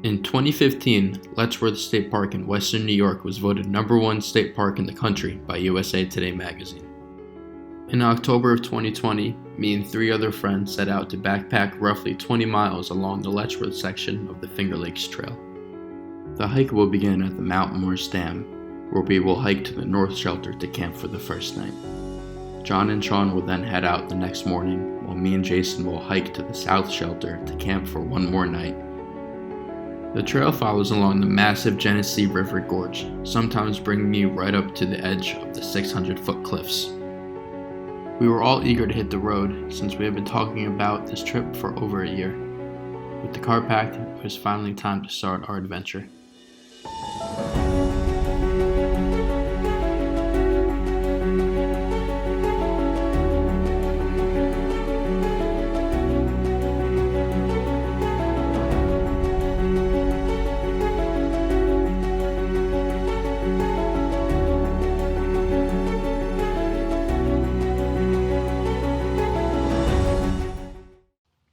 In 2015, Letchworth State Park in western New York was voted #1 state park in the country by USA Today magazine. In October of 2020, me and 3 other friends set out to backpack roughly 20 miles along the Letchworth section of the Finger Lakes Trail. The hike will begin at the Mount Morris Dam, where we will hike to the North Shelter to camp for the first night. John and Sean will then head out the next morning, while me and Jason will hike to the South Shelter to camp for one more night. The trail follows along the massive Genesee River Gorge, sometimes bringing me right up to the edge of the 600-foot cliffs. We were all eager to hit the road since we had been talking about this trip for over a year. With the car packed, it was finally time to start our adventure.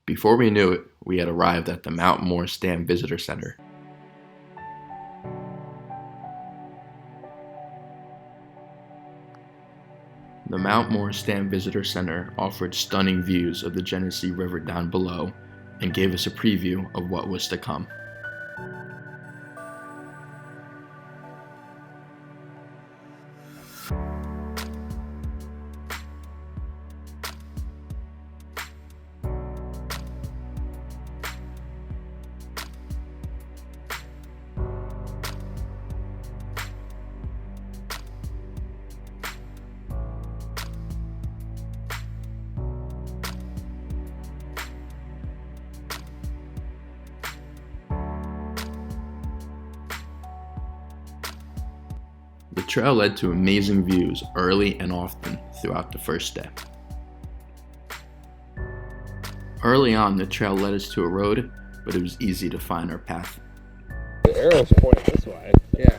Before we knew it, we had arrived at the Mount Morris Dam Visitor Center. The Mount Morris Dam Visitor Center offered stunning views of the Genesee River down below and gave us a preview of what was to come. The trail led to amazing views early and often throughout the first day. Early on, the trail led us to a road, but it was easy to find our path. The arrows point this way. Yeah.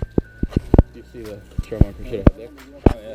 You see the trail marker shit out there? Oh, yeah.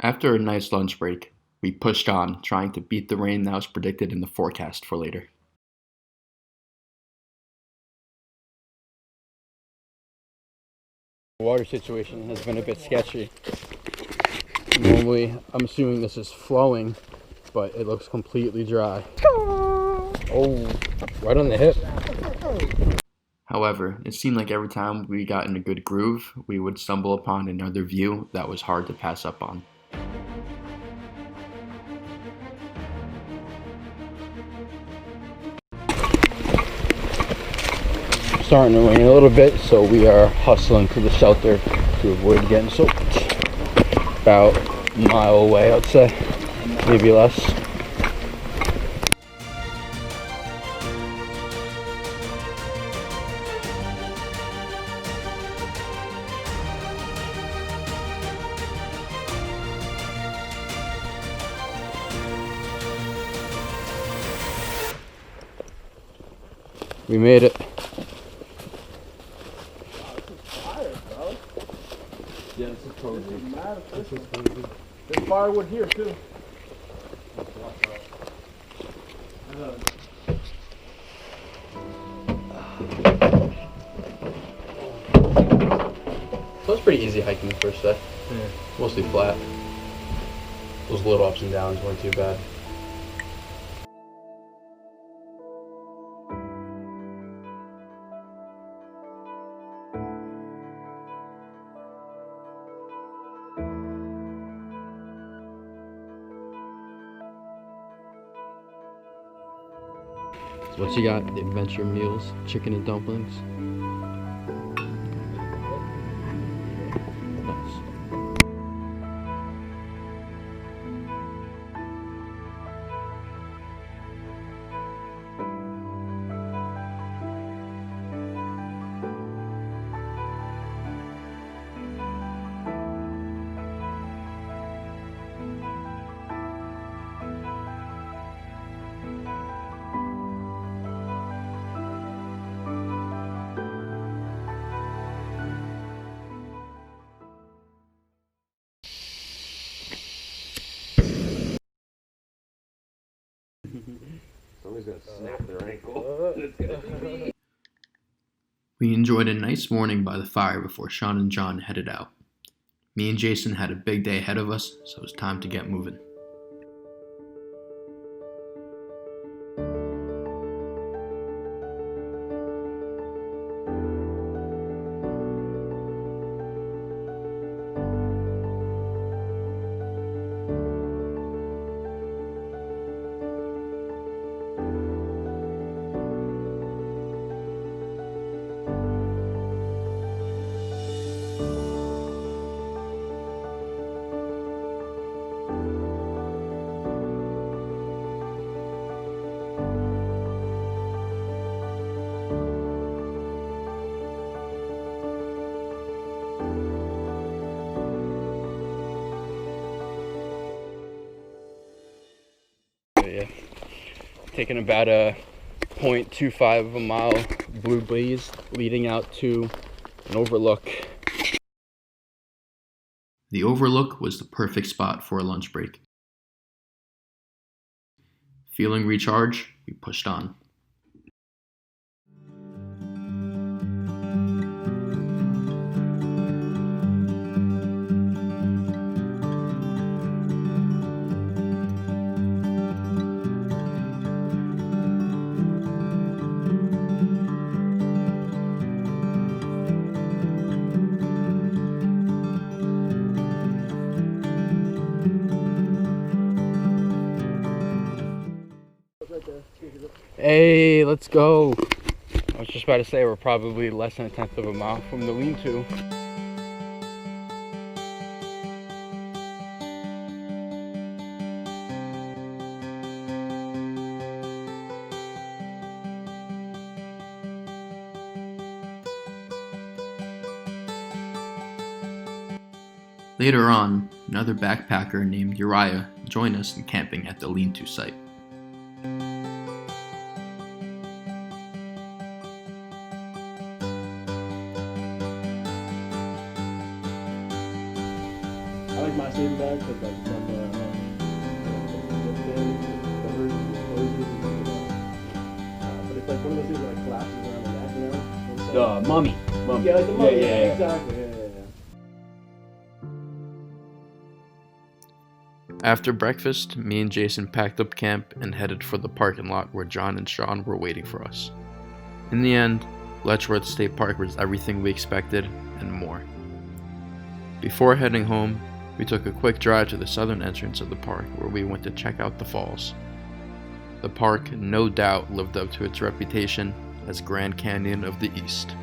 After a nice lunch break, we pushed on, trying to beat the rain that was predicted in the forecast for later. The water situation has been a bit sketchy. Normally, I'm assuming this is flowing, but it looks completely dry. Oh, right on the hip. However, it seemed like every time we got in a good groove, we would stumble upon another view that was hard to pass up on. Starting to rain a little bit, so we are hustling to the shelter to avoid getting soaked. About a mile away, I'd say, maybe less. We made it. Yeah, this is cozy. This is cozy. There's firewood here too. So it was pretty easy hiking the first day. Yeah. Mostly flat. Those little ups and downs weren't too bad. What you got? The adventure meals, chicken and dumplings. Nice. Somebody's gonna snap their ankle. We enjoyed a nice morning by the fire before Sean and John headed out. Me and Jason had a big day ahead of us, so it was time to get moving. Yeah, taking about a 0.25 of a mile blue blaze leading out to an overlook. The overlook was the perfect spot for a lunch break. Feeling recharged, we pushed on. Hey, let's go. I was just about to say we're probably less than a tenth of a mile from the lean-to. Later on, another backpacker named Uriah joined us in camping at the lean-to site. I like my sleeping bag because like from but it's like one of those things that like collapses around the neck, you know? Mummy. Yeah, like the mummy. Yeah. Exactly. Yeah. After breakfast, me and Jason packed up camp and headed for the parking lot where John and Sean were waiting for us. In the end, Letchworth State Park was everything we expected and more. Before heading home, we took a quick drive to the southern entrance of the park where we went to check out the falls. The park no doubt lived up to its reputation as Grand Canyon of the East.